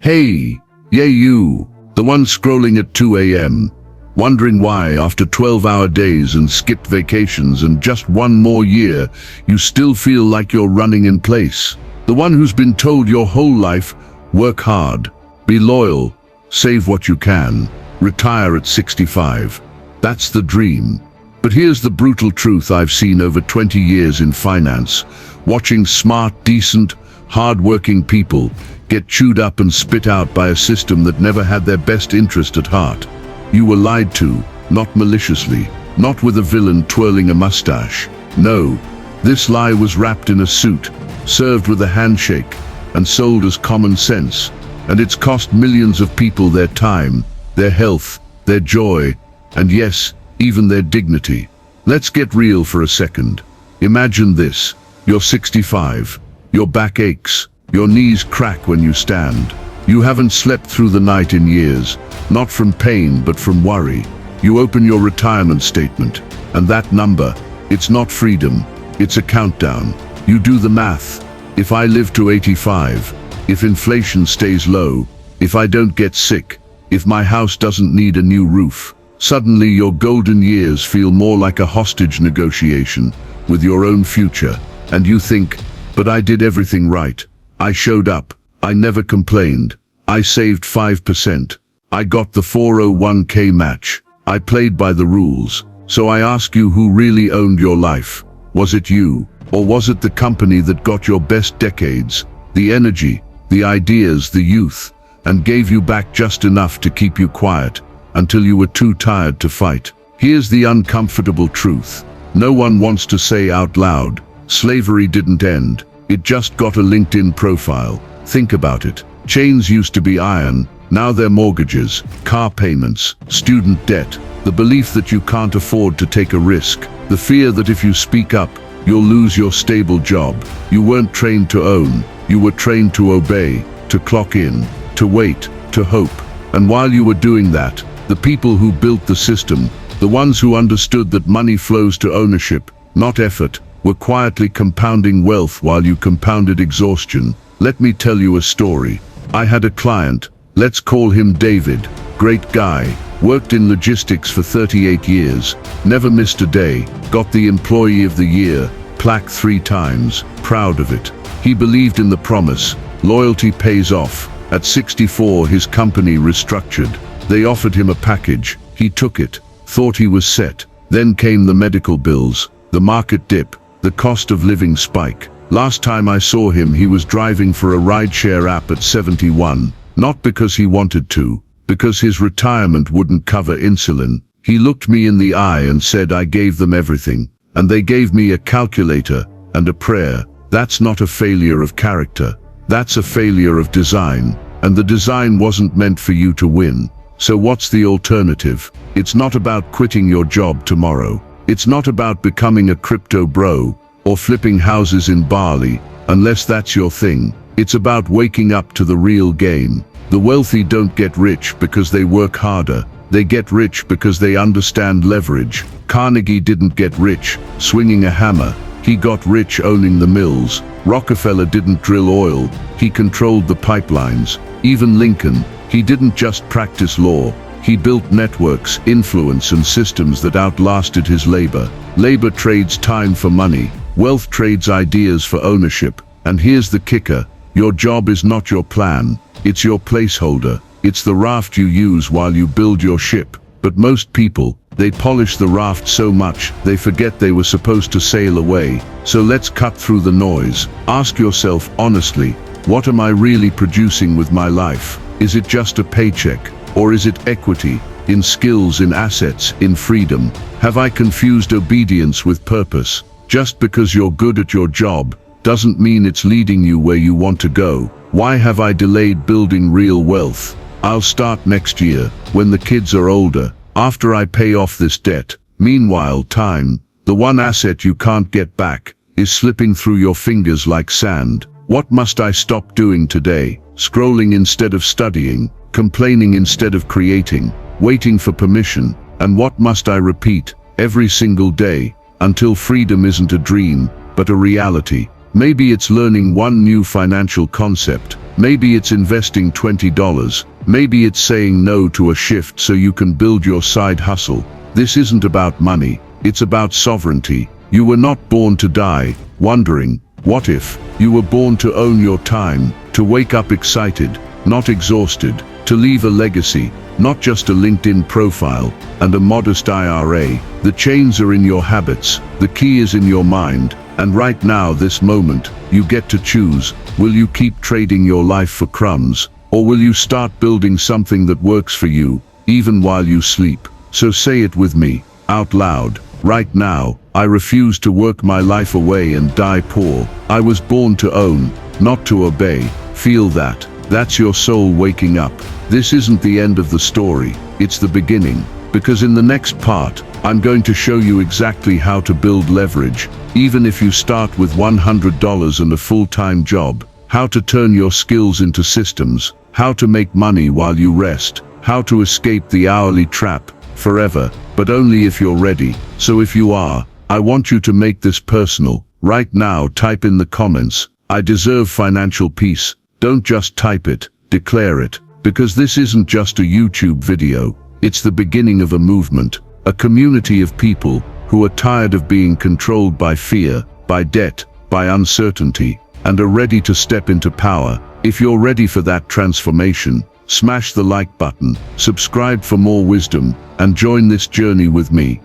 Hey, yeah you, the one scrolling at 2 a.m., wondering why after 12-hour days and skipped vacations and just one more year, you still feel like you're running in place. The one who's been told your whole life, work hard, be loyal, save what you can, retire at 65. That's the dream. But here's the brutal truth I've seen over 20 years in finance, watching smart, decent, hard-working people get chewed up and spit out by a system that never had their best interest at heart. You were lied to, not maliciously, not with a villain twirling a mustache. No, this lie was wrapped in a suit, served with a handshake, and sold as common sense. And it's cost millions of people their time, their health, their joy, and yes, even their dignity. Let's get real for a second. Imagine this. You're 65. Your back aches. Your knees crack when you stand. You haven't slept through the night in years, not from pain but from worry. You open your retirement statement, and that number, it's not freedom, it's a countdown. You do the math. If I live to 85, if inflation stays low, if I don't get sick, if my house doesn't need a new roof, suddenly your golden years feel more like a hostage negotiation with your own future. And you think, but I did everything right. I showed up. I never complained. I saved 5%. I got the 401k match. I played by the rules. So I ask you, who really owned your life? Was it you? Or was it the company that got your best decades, the energy, the ideas, the youth, and gave you back just enough to keep you quiet until you were too tired to fight? Here's the uncomfortable truth. No one wants to say out loud, slavery didn't end. It just got a LinkedIn profile. Think about it. Chains used to be iron, now they're mortgages, car payments, student debt, the belief that you can't afford to take a risk, the fear that if you speak up, you'll lose your stable job. You weren't trained to own, you were trained to obey, to clock in, to wait, to hope. And while you were doing that, the people who built the system, the ones who understood that money flows to ownership, not effort, were quietly compounding wealth while you compounded exhaustion. Let me tell you a story. I had a client, let's call him David, great guy, worked in logistics for 38 years, never missed a day, got the Employee of the Year plaque 3 times, proud of it. He believed in the promise, loyalty pays off. At 64 his company restructured. They offered him a package, he took it, thought he was set. Then came the medical bills, the market dip, the cost of living spike. Last time I saw him he was driving for a rideshare app at 71, not because he wanted to, because his retirement wouldn't cover insulin. He looked me in the eye and said I gave them everything, and they gave me a calculator and a prayer. That's not a failure of character, that's a failure of design, and the design wasn't meant for you to win. So what's the alternative? It's not about quitting your job tomorrow. It's not about becoming a crypto bro or flipping houses in Bali, unless that's your thing. It's about waking up to the real game. The wealthy don't get rich because they work harder. They get rich because they understand leverage. Carnegie didn't get rich swinging a hammer. He got rich owning the mills. Rockefeller didn't drill oil. He controlled the pipelines. Even Lincoln, he didn't just practice law. He built networks, influence, and systems that outlasted his labor. Labor trades time for money. Wealth trades ideas for ownership. And here's the kicker. Your job is not your plan. It's your placeholder. It's the raft you use while you build your ship. But most people, they polish the raft so much, they forget they were supposed to sail away. So let's cut through the noise. Ask yourself honestly, what am I really producing with my life? Is it just a paycheck? Or is it equity, in skills, in assets, in freedom? Have I confused obedience with purpose? Just because you're good at your job doesn't mean it's leading you where you want to go. Why have I delayed building real wealth? I'll start next year, when the kids are older, after I pay off this debt. Meanwhile, time, the one asset you can't get back, is slipping through your fingers like sand. What must I stop doing today? Scrolling instead of studying, complaining instead of creating, waiting for permission. And what must I repeat every single day until freedom isn't a dream but a reality? Maybe it's learning one new financial concept. Maybe it's investing $20. Maybe it's saying no to a shift so you can build your side hustle. This isn't about money, it's about sovereignty. You were not born to die, wondering, what if? You were born to own your time, to wake up excited, not exhausted, to leave a legacy, not just a LinkedIn profile and a modest IRA. The chains are in your habits, the key is in your mind, and right now, this moment, you get to choose. Will you keep trading your life for crumbs, or will you start building something that works for you, even while you sleep? So say it with me, out loud. Right now, I refuse to work my life away and die poor. I was born to own, not to obey. Feel that. That's your soul waking up. This isn't the end of the story, it's the beginning. Because in the next part, I'm going to show you exactly how to build leverage, even if you start with $100 and a full-time job, how to turn your skills into systems, how to make money while you rest, how to escape the hourly trap forever, but only if you're ready. So if you are, I want you to make this personal. Right now, type in the comments, I deserve financial peace. Don't just type it, declare it, because this isn't just a YouTube video. It's the beginning of a movement, a community of people who are tired of being controlled by fear, by debt, by uncertainty, and are ready to step into power. If you're ready for that transformation, smash the like button, subscribe for more wisdom, and join this journey with me.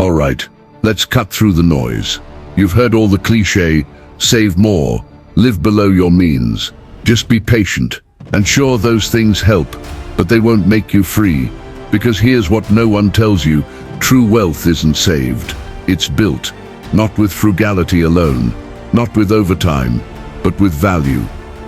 Alright, let's cut through the noise. You've heard all the cliché, save more, live below your means. Just be patient, and sure, those things help, but they won't make you free. Because here's what no one tells you, true wealth isn't saved, it's built. Not with frugality alone, not with overtime, but with value.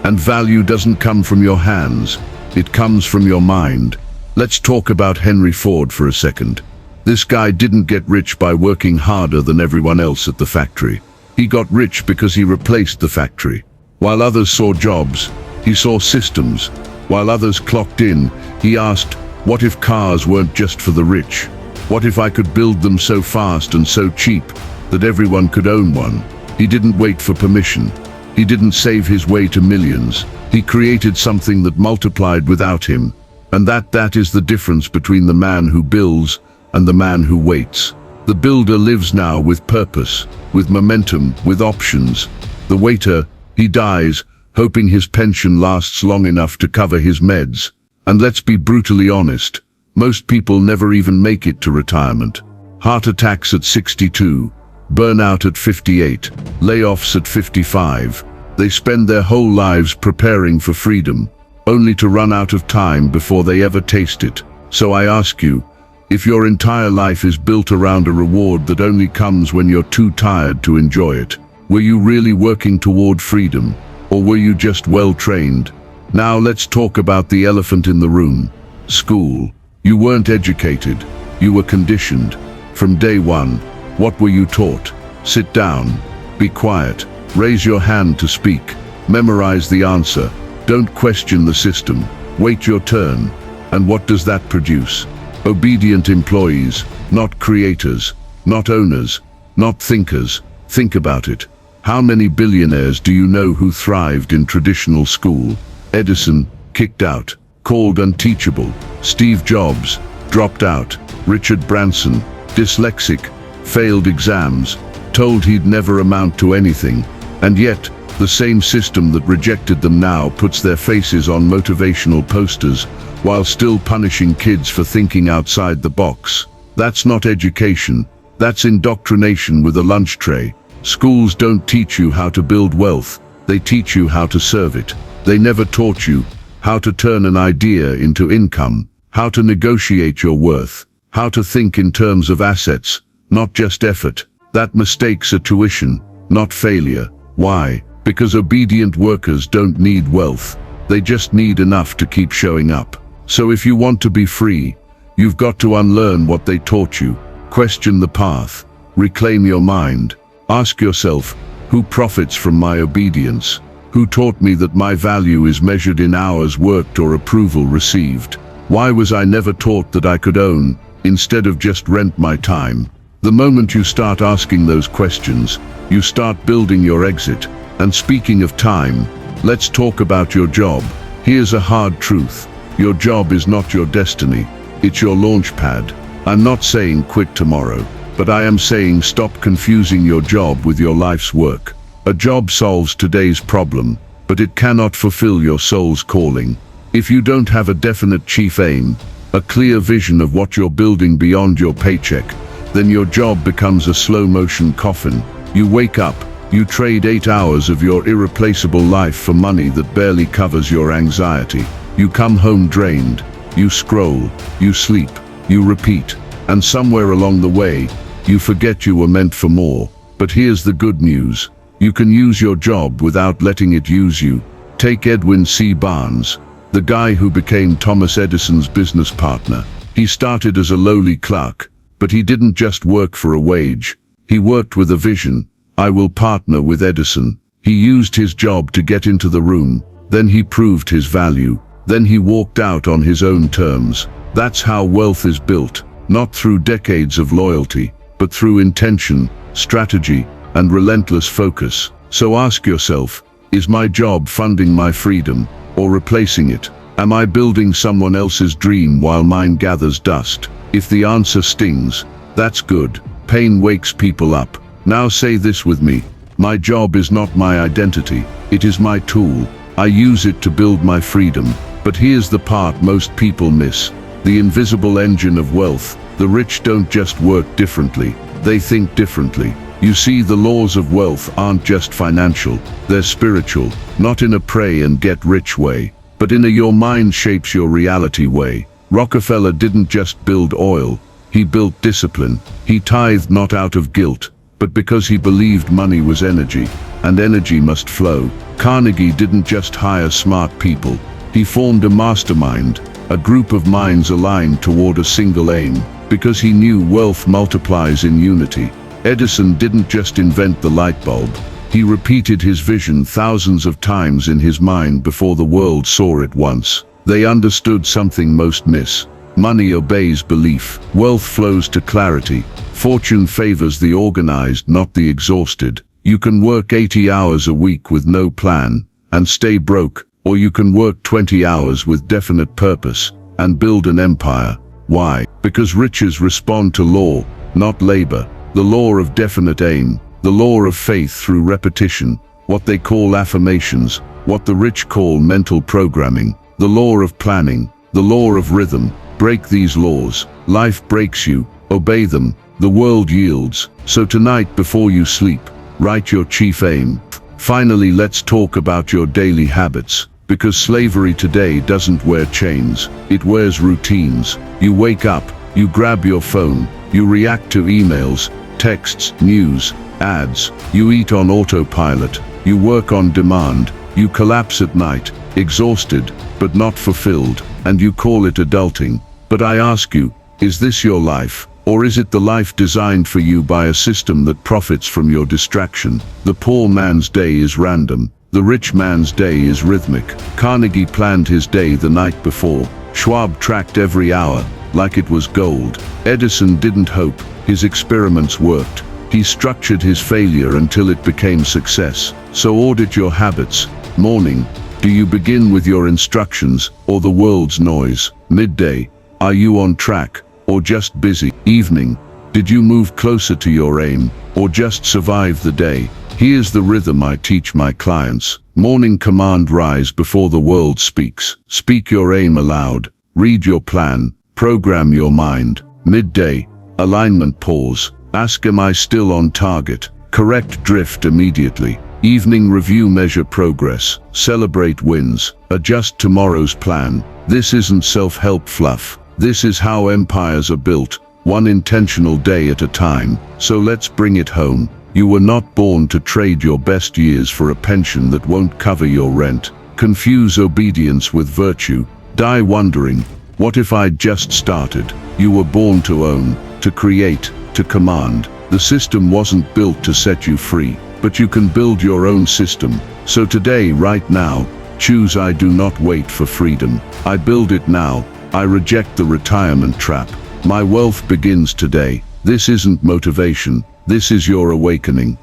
And value doesn't come from your hands, it comes from your mind. Let's talk about Henry Ford for a second. This guy didn't get rich by working harder than everyone else at the factory. He got rich because he replaced the factory. While others saw jobs, he saw systems. While others clocked in, he asked, what if cars weren't just for the rich? What if I could build them so fast and so cheap that everyone could own one? He didn't wait for permission. He didn't save his way to millions. He created something that multiplied without him. And that is the difference between the man who builds and the man who waits. The builder lives now with purpose, with momentum, with options. The waiter, he dies, hoping his pension lasts long enough to cover his meds. And let's be brutally honest, most people never even make it to retirement. Heart attacks at 62, burnout at 58, layoffs at 55. They spend their whole lives preparing for freedom, only to run out of time before they ever taste it. So I ask you, if your entire life is built around a reward that only comes when you're too tired to enjoy it, were you really working toward freedom, or were you just well-trained? Now let's talk about the elephant in the room. School. You weren't educated. You were conditioned. From day one, what were you taught? Sit down. Be quiet. Raise your hand to speak. Memorize the answer. Don't question the system. Wait your turn. And what does that produce? Obedient employees, not creators, not owners, not thinkers. Think about it. How many billionaires do you know who thrived in traditional school? Edison, kicked out, called unteachable. Steve Jobs, dropped out. Richard Branson, dyslexic, failed exams, told he'd never amount to anything. And yet, the same system that rejected them now puts their faces on motivational posters while still punishing kids for thinking outside the box. That's not education, that's indoctrination with a lunch tray. Schools don't teach you how to build wealth, they teach you how to serve it. They never taught you how to turn an idea into income, how to negotiate your worth, how to think in terms of assets, not just effort. That mistakes are tuition, not failure. Why? Because obedient workers don't need wealth. They just need enough to keep showing up. So if you want to be free, you've got to unlearn what they taught you. Question the path. Reclaim your mind. Ask yourself, who profits from my obedience? Who taught me that my value is measured in hours worked or approval received? Why was I never taught that I could own, instead of just rent my time? The moment you start asking those questions, you start building your exit. And speaking of time, Let's talk about your job. Here's a hard truth. Your job is not your destiny. It's your launch pad. I'm not saying quit tomorrow, but I am saying stop confusing your job with your life's work. A job solves today's problem, but it cannot fulfill your soul's calling. If you don't have a definite chief aim, a clear vision of what you're building beyond your paycheck, then your job becomes a slow-motion coffin. You wake up, you trade 8 hours of your irreplaceable life for money that barely covers your anxiety. You come home drained, you scroll, you sleep, you repeat, and somewhere along the way, you forget you were meant for more. But here's the good news. You can use your job without letting it use you. Take Edwin C. Barnes, the guy who became Thomas Edison's business partner. He started as a lowly clerk, but he didn't just work for a wage. He worked with a vision. I will partner with Edison. He used his job to get into the room. Then he proved his value. Then he walked out on his own terms. That's how wealth is built, not through decades of loyalty, but through intention, strategy, and relentless focus. So ask yourself, is my job funding my freedom or replacing it? Am I building someone else's dream while mine gathers dust? If the answer stings, that's good. Pain wakes people up. Now say this with me. My job is not my identity. It is my tool. I use it to build my freedom. But here's the part most people miss. The invisible engine of wealth. The rich don't just work differently. They think differently. You see, the laws of wealth aren't just financial. They're spiritual. Not in a pray and get rich way, but in a your mind shapes your reality way. Rockefeller didn't just build oil. He built discipline. He tithed not out of guilt, but because he believed money was energy, and energy must flow. Carnegie didn't just hire smart people. He formed a mastermind, a group of minds aligned toward a single aim, because he knew wealth multiplies in unity. Edison didn't just invent the light bulb. He repeated his vision thousands of times in his mind before the world saw it once. They understood something most miss. Money obeys belief. Wealth flows to clarity. Fortune favors the organized, not the exhausted. You can work 80 hours a week with no plan and stay broke, or you can work 20 hours with definite purpose and build an empire. Why? Because riches respond to law, not labor. The law of definite aim, the law of faith through repetition, what they call affirmations, what the rich call mental programming, the law of planning, the law of rhythm. Break these laws. Life breaks you. Obey them. The world yields. So tonight before you sleep, write your chief aim. Finally, let's talk about your daily habits. Because slavery today doesn't wear chains, it wears routines. You wake up, you grab your phone, you react to emails, texts, news, ads. You eat on autopilot, you work on demand, you collapse at night, exhausted, but not fulfilled, and you call it adulting. But I ask you, is this your life? Or is it the life designed for you by a system that profits from your distraction? The poor man's day is random. The rich man's day is rhythmic. Carnegie planned his day the night before. Schwab tracked every hour, like it was gold. Edison didn't hope. His experiments worked. He structured his failure until it became success. So audit your habits. Morning. Do you begin with your instructions or the world's noise? Midday. Are you on track or just busy? Evening. Did you move closer to your aim or just survive the day? Here's the rhythm I teach my clients. Morning command: rise before the world speaks. Speak your aim aloud. Read your plan. Program your mind. Midday. Alignment: pause. Ask, am I still on target? Correct drift immediately. Evening review: measure progress. Celebrate wins. Adjust tomorrow's plan. This isn't self-help fluff. This is how empires are built, one intentional day at a time. So let's bring it home. You were not born to trade your best years for a pension that won't cover your rent. Confuse obedience with virtue. Die wondering, what if I'd just started? You were born to own, to create, to command. The system wasn't built to set you free, but you can build your own system. So today, right now, choose: I do not wait for freedom. I build it now. I reject the retirement trap. My wealth begins today. This isn't motivation. This is your awakening.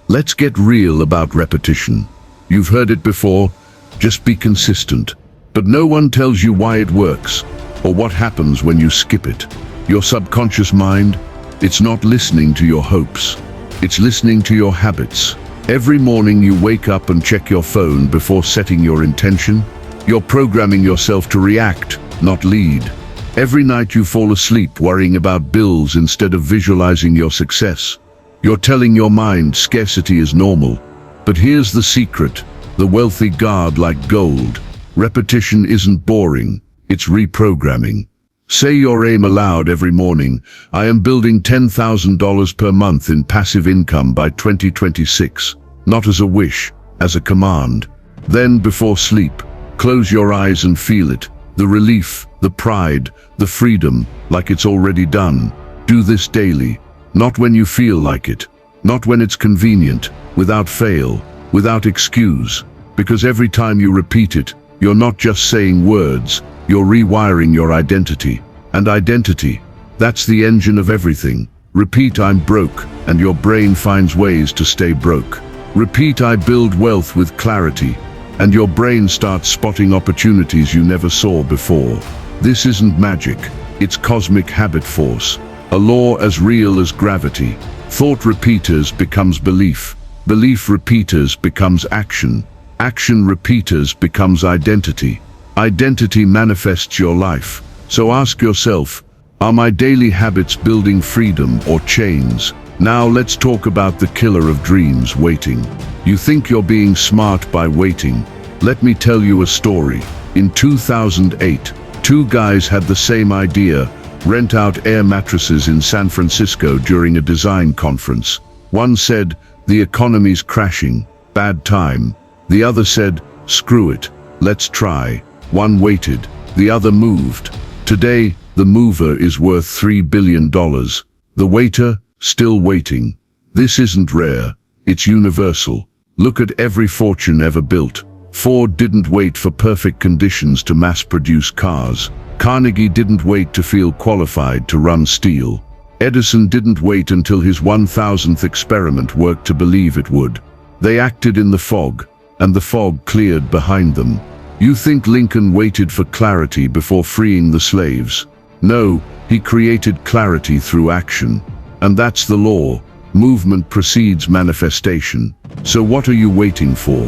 Let's get real about repetition. You've heard it before. Just be consistent. But no one tells you why it works, or what happens when you skip it. Your subconscious mind, it's not listening to your hopes. It's listening to your habits. Every morning you wake up and check your phone before setting your intention. You're programming yourself to react, not lead. Every night you fall asleep worrying about bills instead of visualizing your success. You're telling your mind scarcity is normal. But here's the secret. The wealthy guard like gold. Repetition isn't boring, it's reprogramming. Say your aim aloud every morning. I am building $10,000 per month in passive income by 2026. Not as a wish, as a command. Then, before sleep, close your eyes and feel it. The relief, the pride, the freedom, like it's already done. Do this daily. Not when you feel like it. Not when it's convenient. Without fail. Without excuse. Because every time you repeat it, you're not just saying words, you're rewiring your identity. And identity, that's the engine of everything. Repeat I'm broke, and your brain finds ways to stay broke. Repeat I build wealth with clarity, and your brain starts spotting opportunities you never saw before. This isn't magic, it's cosmic habit force. A law as real as gravity. Thought repeaters becomes belief. Belief repeaters becomes action. Action repeaters becomes identity. Identity manifests your life. So ask yourself, are my daily habits building freedom or chains? Now let's talk about the killer of dreams, waiting. You think you're being smart by waiting. Let me tell you a story. In 2008, two guys had the same idea, rent out air mattresses in San Francisco during a design conference. One said, the economy's crashing, bad time. The other said, screw it, let's try. One waited, the other moved. Today, the mover is worth $3 billion. The waiter, still waiting. This isn't rare, it's universal. Look at every fortune ever built. Ford didn't wait for perfect conditions to mass-produce cars. Carnegie didn't wait to feel qualified to run steel. Edison didn't wait until his 1000th experiment worked to believe it would. They acted in the fog, and the fog cleared behind them. You think Lincoln waited for clarity before freeing the slaves? No, he created clarity through action. And that's the law. Movement precedes manifestation. So what are you waiting for?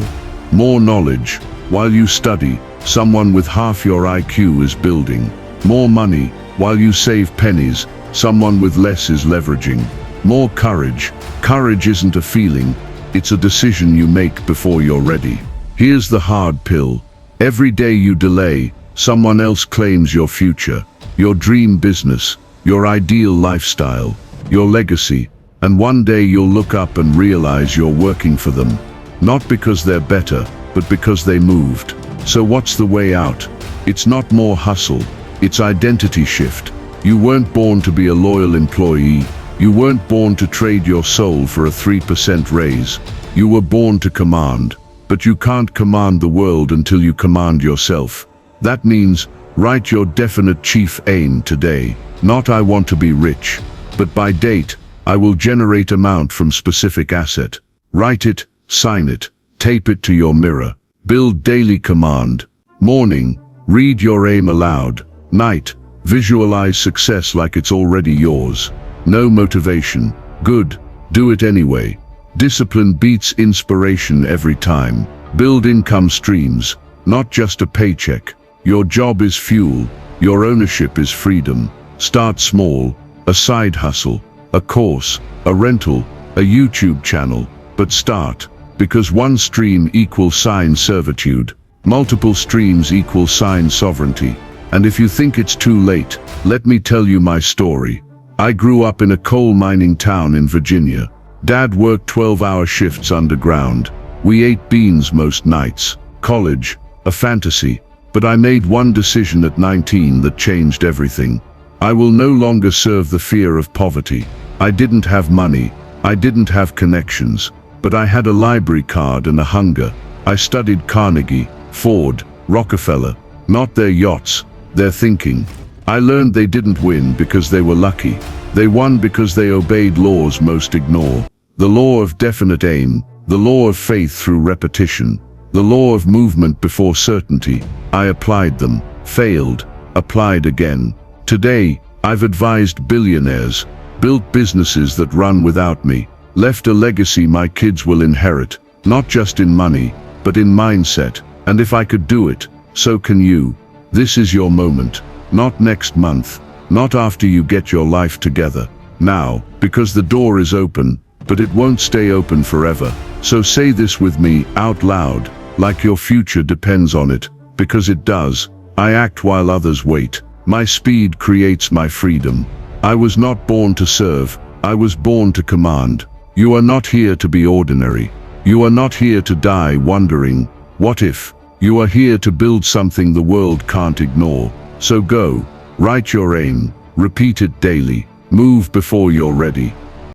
More knowledge. While you study, someone with half your IQ is building. More money. While you save pennies, someone with less is leveraging. More courage. Courage isn't a feeling, it's a decision you make before you're ready. Here's the hard pill. Every day you delay, someone else claims your future, your dream business, your ideal lifestyle, your legacy, and one day you'll look up and realize you're working for them. Not because they're better, but because they moved. So what's the way out? It's not more hustle, it's identity shift. You weren't born to be a loyal employee. You weren't born to trade your soul for a 3% raise. You were born to command. But you can't command the world until you command yourself. That means, write your definite chief aim today. Not I want to be rich, but by date, I will generate amount from specific asset. Write it, sign it, tape it to your mirror. Build daily command. Morning, read your aim aloud. Night, visualize success like it's already yours. No motivation. Good. Do it anyway. Discipline beats inspiration every time. Build income streams, not just a paycheck. Your job is fuel. Your ownership is freedom. Start small. A side hustle, a course, a rental, a YouTube channel. But start, because one stream equals servitude. Multiple streams equal sovereignty. And if you think it's too late, let me tell you my story. I grew up in a coal mining town in Virginia. Dad worked 12-hour shifts underground. We ate beans most nights. College, a fantasy. But I made one decision at 19 that changed everything. I will no longer serve the fear of poverty. I didn't have money. I didn't have connections. But I had a library card and a hunger. I studied Carnegie, Ford, Rockefeller. Not their yachts, their thinking. I learned they didn't win because they were lucky. They won because they obeyed laws most ignore. The law of definite aim, the law of faith through repetition. The law of movement before certainty. I applied them, failed, applied again. Today, I've advised billionaires, built businesses that run without me, left a legacy my kids will inherit, not just in money, but in mindset. And if I could do it, so can you. This is your moment. Not next month, not after you get your life together. Now, because the door is open, but it won't stay open forever. So say this with me, out loud, like your future depends on it, because it does. I act while others wait. My speed creates my freedom. I was not born to serve, I was born to command. You are not here to be ordinary. You are not here to die wondering, what if? You are here to build something the world can't ignore. So go, write your aim, repeat it daily, move before you're ready.